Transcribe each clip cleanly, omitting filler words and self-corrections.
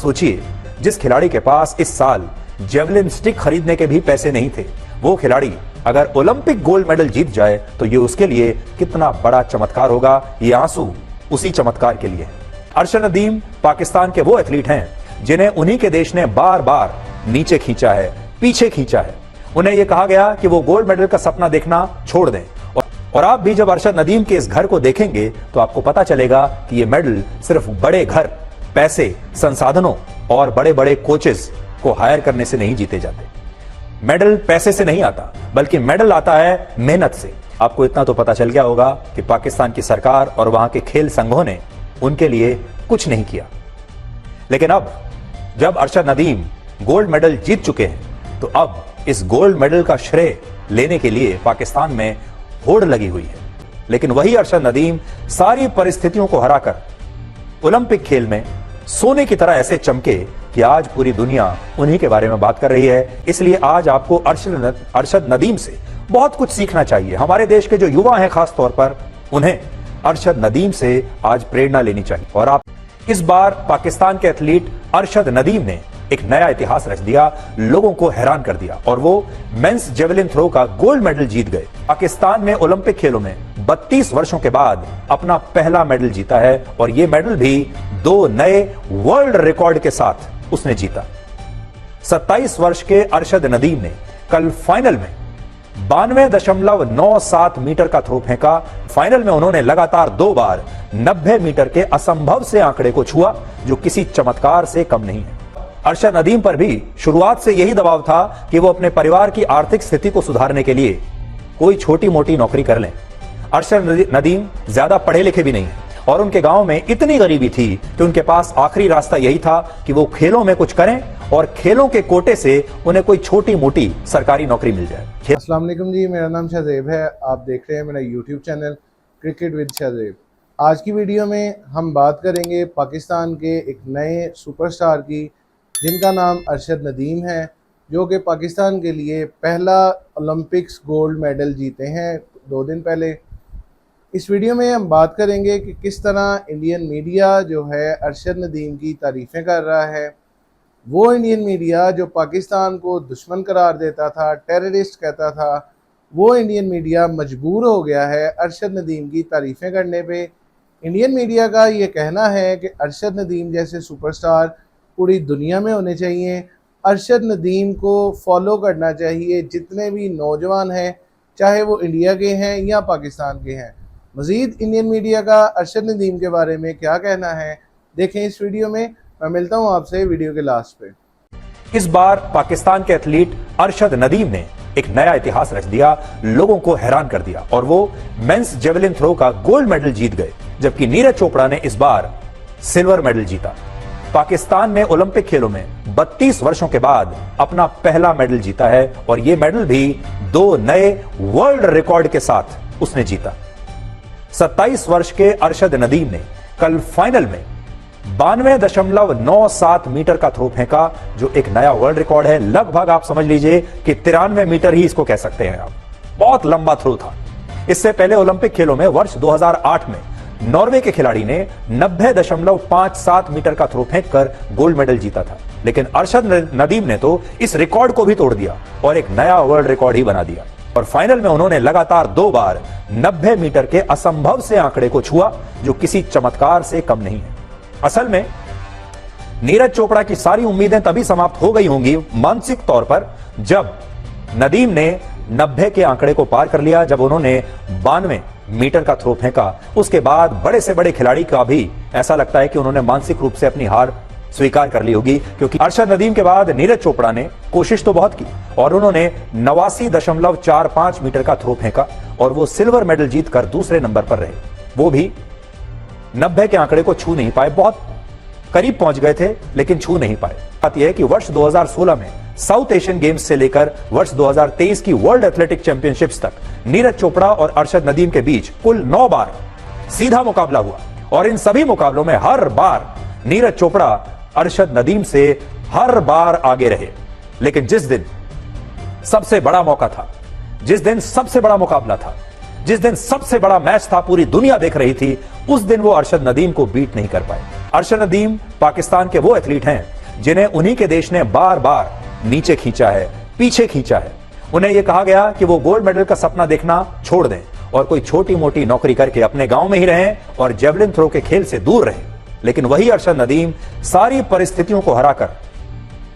सोचिए, जिस खिलाड़ी के पास इस साल जेवलिन स्टिक खरीदने के भी पैसे नहीं थे, वो खिलाड़ी अगर ओलंपिक गोल्ड मेडल जीत जाए तो ये उसके लिए कितना बड़ा चमत्कार होगा। ये आंसू उसी चमत्कार के लिए है। अरशद नदीम पाकिस्तान के वो एथलीट हैं जिन्हें उन्हीं के देश ने बार बार नीचे खींचा है, पीछे खींचा है। उन्हें यह कहा गया कि वो गोल्ड मेडल का सपना देखना छोड़ दें। और आप भी जब अरशद नदीम के इस घर को देखेंगे तो आपको पता चलेगा कि ये मेडल सिर्फ बड़े घर, पैसे, संसाधनों और बड़े बड़े कोचेस को हायर करने से नहीं जीते जाते। मेडल पैसे से नहीं आता, बल्कि मेडल आता है मेहनत से। आपको इतना तो पता चल गया होगा कि पाकिस्तान की सरकार और वहां के खेल संघों ने उनके लिए कुछ नहीं किया। लेकिन अब जब अरशद नदीम गोल्ड मेडल जीत चुके हैं तो अब इस गोल्ड मेडल का श्रेय लेने के लिए पाकिस्तान में होड़ लगी हुई है। लेकिन वही अरशद नदीम सारी परिस्थितियों को हराकर ओलंपिक खेल में सोने की तरह ऐसे चमके कि आज पूरी दुनिया उन्हीं के बारे में बात कर रही है। इसलिए आज आपको अरशद नदीम से बहुत कुछ सीखना चाहिए। हमारे देश के जो युवा हैं खास तौर पर, उन्हें अरशद नदीम से आज प्रेरणा लेनी चाहिए। और आप इस बार पाकिस्तान के एथलीट अरशद नदीम ने एक नया इतिहास रच दिया, लोगों को हैरान कर दिया और वो मेंस जेवलिन थ्रो का गोल्ड मेडल जीत गए। पाकिस्तान में ओलंपिक खेलों में 32 वर्षों के बाद अपना पहला मेडल जीता है और ये मेडल भी 2 नए वर्ल्ड रिकॉर्ड के साथ उसने जीता। 27 वर्ष के अरशद नदीम ने कल फाइनल में 92.97 मीटर का थ्रो फेंका। फाइनल में उन्होंने लगातार 2 बार 90 मीटर के असंभव से आंकड़े को छुआ, जो किसी चमत्कार से कम नहीं है। अरशद नदीम पर भी शुरुआत से यही दबाव था कि वो अपने परिवार की आर्थिक स्थिति को सुधारने के लिए कोई छोटी मोटी नौकरी कर लें। अरशद नदीम ज्यादा पढ़े लिखे भी नहीं है और उनके गांव में इतनी गरीबी थी कि उनके पास आखिरी रास्ता यही था कि वो खेलों में कुछ करें और खेलों के कोटे से उन्हें कोई छोटी मोटी सरकारी नौकरी मिल जाए। अस्सलाम वालेकुम जी, मेरा नाम शाहजेब है। आप देख रहे हैं मेरा YouTube channel cricket with Shahzeb. आज की वीडियो में हम बात करेंगे पाकिस्तान के एक नए सुपरस्टार की, जिनका नाम अरशद नदीम है, जो कि पाकिस्तान के लिए पहला ओलंपिक्स गोल्ड मेडल जीते हैं 2 दिन पहले। इस वीडियो में हम बात करेंगे कि किस तरह इंडियन मीडिया जो है अरशद नदीम की तारीफ़ें कर रहा है। वो इंडियन मीडिया जो पाकिस्तान को दुश्मन करार देता था, टेररिस्ट कहता था, वो इंडियन मीडिया मजबूर हो गया है अरशद नदीम की तारीफ़ें करने पे। इंडियन मीडिया का ये कहना है कि अरशद नदीम जैसे सुपरस्टार पूरी दुनिया में होने चाहिए। अरशद नदीम को फॉलो करना चाहिए जितने भी नौजवान हैं, चाहे वो इंडिया के हैं या पाकिस्तान के हैं। मज़ीद इंडियन मीडिया का अरशद नदीम के बारे में क्या कहना है, देखें इस वीडियो में। मैं मिलता हूं आपसे वीडियो के लास्ट पे। इस बार पाकिस्तान के एथलीट अरशद नदीम ने एक नया इतिहास रच दिया, लोगों को हैरान कर दिया और वो मेंस जेवलिन थ्रो का गोल्ड मेडल जीत गए, जबकि नीरज चोपड़ा ने इस बार सिल्वर मेडल जीता। पाकिस्तान ने ओलंपिक खेलों में 32 वर्षों के बाद अपना पहला मेडल जीता है और ये मेडल भी 2 नए वर्ल्ड रिकॉर्ड के साथ उसने जीता। 27 वर्ष के अरशद नदीम ने कल फाइनल में 92.97 मीटर का थ्रो फेंका, जो एक नया वर्ल्ड रिकॉर्ड है। लगभग आप समझ लीजिए कि 93 मीटर ही इसको कह सकते हैं आप। बहुत लंबा थ्रो था। इससे पहले ओलंपिक खेलों में वर्ष 2008 में नॉर्वे के खिलाड़ी ने 90.57 मीटर का थ्रो फेंककर गोल्ड मेडल जीता था। लेकिन अरशद नदीम ने तो इस रिकॉर्ड को भी तोड़ दिया और एक नया वर्ल्ड रिकॉर्ड ही बना दिया। और फाइनल में उन्होंने लगातार 2 बार 90 मीटर के असंभव से आंकड़े को छुआ, जो किसी चमत्कार से कम नहीं है। असल में नीरज चोपड़ा की सारी उम्मीदें तभी समाप्त हो गई होंगी मानसिक तौर पर जब नदीम ने 90 के आंकड़े को पार कर लिया, जब उन्होंने 92 मीटर का थ्रो फेंका। उसके बाद बड़े से बड़े खिलाड़ी का भी ऐसा लगता है कि उन्होंने मानसिक रूप से अपनी हार स्वीकार कर ली होगी, क्योंकि अरशद नदीम के बाद नीरज चोपड़ा ने कोशिश तो बहुत की और उन्होंने 89.45 मीटर का थ्रो फेंका और वो सिल्वर मेडल जीतकर दूसरे नंबर पर रहे। वो भी 90 के आंकड़े को छू नहीं पाए, बहुत करीब पहुंच गए थे लेकिन छू नहीं पाए। बात यह है कि वर्ष 2016 में साउथ एशियन गेम्स से लेकर वर्ष 2023 की वर्ल्ड एथलेटिक चैंपियनशिप्स तक नीरज चोपड़ा और अरशद नदीम के बीच कुल 9 बार सीधा मुकाबला हुआ और इन सभी मुकाबलों में हर बार नीरज चोपड़ा अरशद नदीम से हर बार आगे रहे। लेकिन जिस दिन सबसे बड़ा मौका था, जिस दिन सबसे बड़ा मुकाबला था, जिस दिन सबसे बड़ा मैच था, पूरी दुनिया देख रही थी, उस दिन वो अरशद नदीम को बीट नहीं कर पाए। अरशद नदीम पाकिस्तान के वो एथलीट हैं जिन्हें उन्हीं के देश ने बार बार नीचे खींचा है, पीछे खींचा है। उन्हें यह कहा गया कि वो गोल्ड मेडल का सपना देखना छोड़ दें और कोई छोटी मोटी नौकरी करके अपने गांव में ही रहें और जेवलिन थ्रो के खेल से दूर रहें। लेकिन वही अरशद नदीम सारी परिस्थितियों को हराकर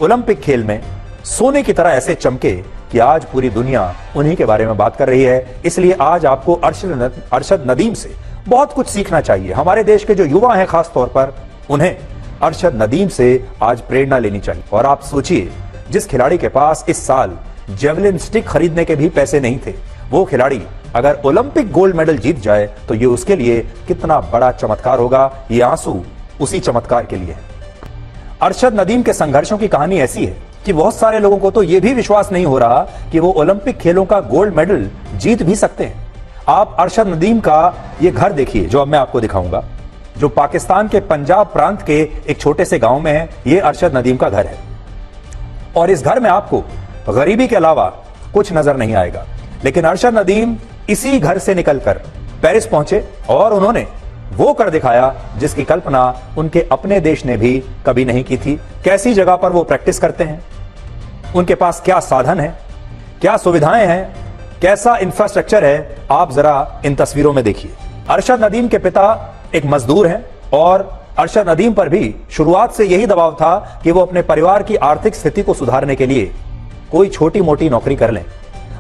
ओलंपिक खेल में सोने की तरह ऐसे चमके कि आज पूरी दुनिया उन्हीं के बारे में बात कर रही है। इसलिए आज आपको अरशद नदीम से बहुत कुछ सीखना चाहिए। हमारे देश के जो युवा हैं खास तौर पर, उन्हें अरशद नदीम से आज प्रेरणा लेनी चाहिए। और आप सोचिए, जिस खिलाड़ी के पास इस साल जेवलिन स्टिक खरीदने के भी पैसे नहीं थे, वो खिलाड़ी अगर ओलंपिक गोल्ड मेडल जीत जाए तो ये उसके लिए कितना बड़ा चमत्कार होगा। ये आंसू उसी चमत्कार के लिए है। अरशद नदीम के संघर्षों की कहानी ऐसी है कि बहुत सारे लोगों को तो यह भी विश्वास नहीं हो रहा कि वो ओलंपिक खेलों का गोल्ड मेडल जीत भी सकते हैं। आप अरशद नदीम का ये घर देखिए, जो अब मैं आपको दिखाऊंगा, जो पाकिस्तान के पंजाब प्रांत के एक छोटे से गांव में है। ये अरशद नदीम का घर है और इस घर में आपको गरीबी के अलावा कुछ नजर नहीं आएगा। लेकिन अरशद नदीम इसी घर से निकलकर पेरिस पहुंचे और उन्होंने वो कर दिखाया जिसकी कल्पना उनके अपने देश ने भी कभी नहीं की थी। कैसी जगह पर वो प्रैक्टिस करते हैं, उनके पास क्या साधन है, क्या सुविधाएं हैं, कैसा इंफ्रास्ट्रक्चर है, आप जरा इन तस्वीरों में देखिए। अरशद नदीम के पिता एक मजदूर हैं और अरशद नदीम पर भी शुरुआत से यही दबाव था कि वो अपने परिवार की आर्थिक स्थिति को सुधारने के लिए कोई छोटी मोटी नौकरी कर लें।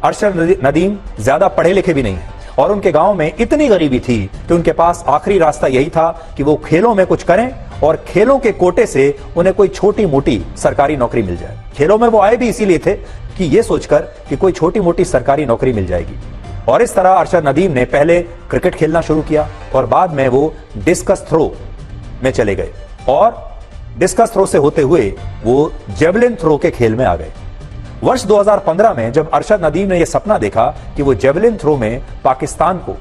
अरशद नदीम ज्यादा पढ़े लिखे भी नहीं है और उनके गांव में इतनी गरीबी थी कि उनके पास आखिरी रास्ता यही था कि वो खेलों में कुछ करें और खेलों के कोटे से उन्हें कोई छोटी मोटी सरकारी नौकरी मिल जाए। खेलों में वो आए भी इसीलिए थे कि ये सोचकर कि कोई छोटी मोटी सरकारी नौकरी मिल जाएगी। और इस तरह अरशद नदीम ने पहले क्रिकेट खेलना शुरू किया और बाद में वो डिस्कस थ्रो में चले गए और डिस्कस थ्रो से होते हुए वो जेवलिन थ्रो के खेल में आ गए। वर्ष 2015 में जब अरशद नदीम ने यह सपना देखा कि वो जेवलिन थ्रो में पाकिस्तान को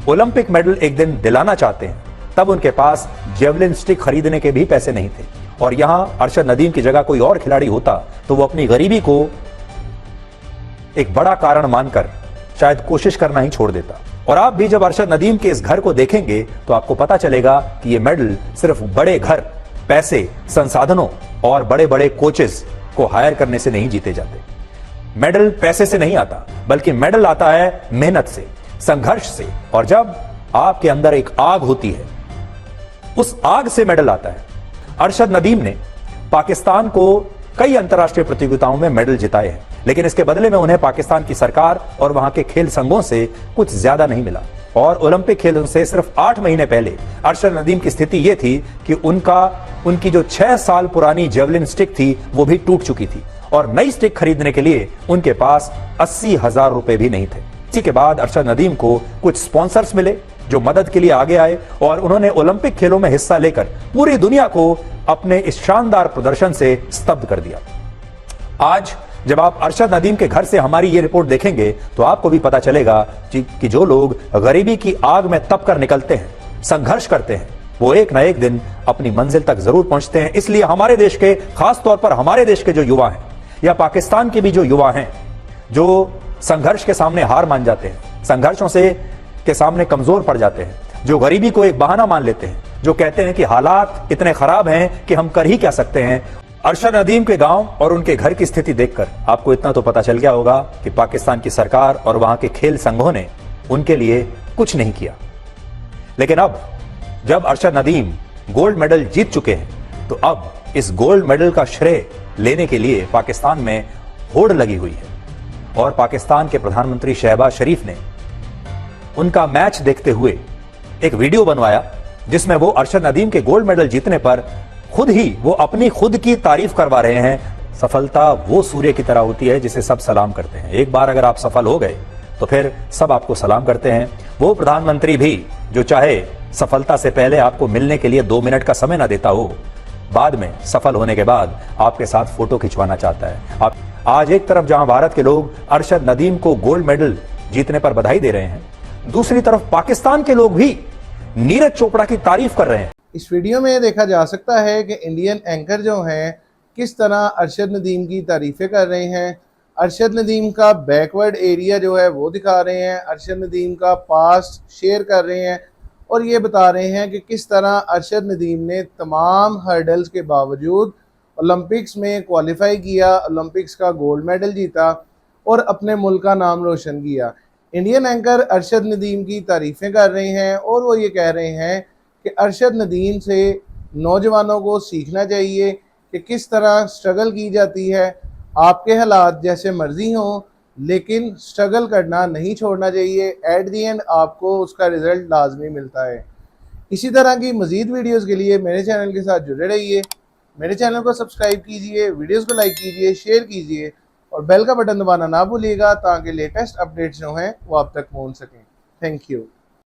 ओलंपिक मेडल एक दिन दिलाना चाहते हैं, तब उनके पास जेवलिन स्टिक खरीदने के भी पैसे नहीं थे। और यहां अरशद नदीम की जगह कोई और खिलाड़ी होता तो वो अपनी गरीबी को एक बड़ा कारण मानकर शायद कोशिश करना ही छोड़ देता। और आप भी जब अरशद नदीम के इस घर को देखेंगे तो आपको पता चलेगा कि ये मेडल सिर्फ बड़े घर, पैसे, संसाधनों और बड़े बड़े कोचेस को हायर करने से नहीं जीते जाते। मेडल पैसे से नहीं आता, बल्कि मेडल आता है मेहनत से, संघर्ष से। और जब आपके अंदर एक आग होती है, उस आग से मेडल आता है। अरशद नदीम ने पाकिस्तान को कई अंतर्राष्ट्रीय प्रतियोगिताओं में मेडल जिताए हैं, लेकिन इसके बदले में उन्हें पाकिस्तान की सरकार और वहां के खेल संघों से कुछ ज्यादा नहीं मिला। और ओलंपिक खेलों से सिर्फ 8 महीने पहले अरशद नदीम की स्थिति यह थी कि उनकी जो 6 साल पुरानी जेवलिन स्टिक थी वो भी टूट चुकी थी और नई स्टिक खरीदने के लिए उनके पास 80,000 रुपए भी नहीं थे। इसी के बाद अरशद नदीम को कुछ स्पॉन्सर्स मिले जो मदद के लिए आगे आए और उन्होंने ओलंपिक खेलों में हिस्सा लेकर पूरी दुनिया को अपने इस शानदार प्रदर्शन से स्तब्ध कर दिया। आज जब आप अरशद नदीम के घर से हमारी ये रिपोर्ट देखेंगे तो आपको भी पता चलेगा कि जो लोग गरीबी की आग में तप कर निकलते हैं, संघर्ष करते हैं, वो एक ना एक दिन अपनी मंजिल तक जरूर पहुंचते हैं। इसलिए हमारे देश के, खास तौर पर हमारे देश के जो युवा हैं या पाकिस्तान के भी जो युवा हैं, जो संघर्ष के सामने हार मान जाते हैं, संघर्षों से के सामने कमजोर पड़ जाते हैं, जो गरीबी को एक बहाना मान लेते हैं, जो कहते हैं कि हालात इतने खराब हैं कि हम कर ही क्या सकते हैं। अरशद नदीम के गांव और उनके घर की स्थिति देखकर आपको इतना तो पता चल गया होगा कि पाकिस्तान की सरकार और वहां के खेल संघों ने उनके लिए कुछ नहीं किया। लेकिन अब जब अरशद नदीम गोल्ड मेडल जीत चुके हैं तो अब इस गोल्ड मेडल का श्रेय लेने के लिए पाकिस्तान में होड़ लगी हुई है। और पाकिस्तान के प्रधानमंत्री शहबाज शरीफ ने उनका मैच देखते हुए एक वीडियो बनवाया जिसमें वो अरशद नदीम के गोल्ड मेडल जीतने पर खुद ही वो अपनी खुद की तारीफ करवा रहे हैं। सफलता वो सूर्य की तरह होती है जिसे सब सलाम करते हैं। एक बार अगर आप सफल हो गए तो फिर सब आपको सलाम करते हैं। वो प्रधानमंत्री भी जो चाहे सफलता से पहले आपको मिलने के लिए 2 मिनट का समय ना देता हो, बाद में सफल होने के बाद आपके साथ फोटो खिंचवाना चाहता है। आज एक तरफ जहां भारत के लोग अरशद नदीम को गोल्ड मेडल जीतने पर बधाई दे रहे हैं, दूसरी तरफ पाकिस्तान के लोग भी नीरज चोपड़ा की तारीफ कर रहे हैं। इस वीडियो में देखा जा सकता है कि इंडियन एंकर जो हैं किस तरह अरशद नदीम की तारीफ़ें कर रहे हैं अरशद नदीम का बैकवर्ड एरिया जो है वो दिखा रहे हैं, अरशद नदीम का पास्ट शेयर कर रहे हैं और ये बता रहे हैं कि किस तरह अरशद नदीम ने तमाम हर्डल्स के बावजूद ओलंपिक्स में क्वालिफाई किया, ओलंपिक्स का गोल्ड मेडल जीता और अपने मुल्क का नाम रोशन किया। इंडियन एंकर अरशद नदीम की तारीफ़ें कर रहे हैं और वो ये कह रहे हैं कि अरशद नदीम से नौजवानों को सीखना चाहिए कि किस तरह स्ट्रगल की जाती है। आपके हालात जैसे मर्जी हों लेकिन स्ट्रगल करना नहीं छोड़ना चाहिए। एट दी एंड आपको उसका रिज़ल्ट लाजमी मिलता है। इसी तरह की मज़ीद वीडियोस के लिए मेरे चैनल के साथ जुड़े रहिए। मेरे चैनल को सब्सक्राइब कीजिए, वीडियोस को लाइक कीजिए, शेयर कीजिए और बेल का बटन दबाना ना भूलिएगा ताकि लेटेस्ट अपडेट्स जो हैं वो आप तक पहुंच सकें। Thank you.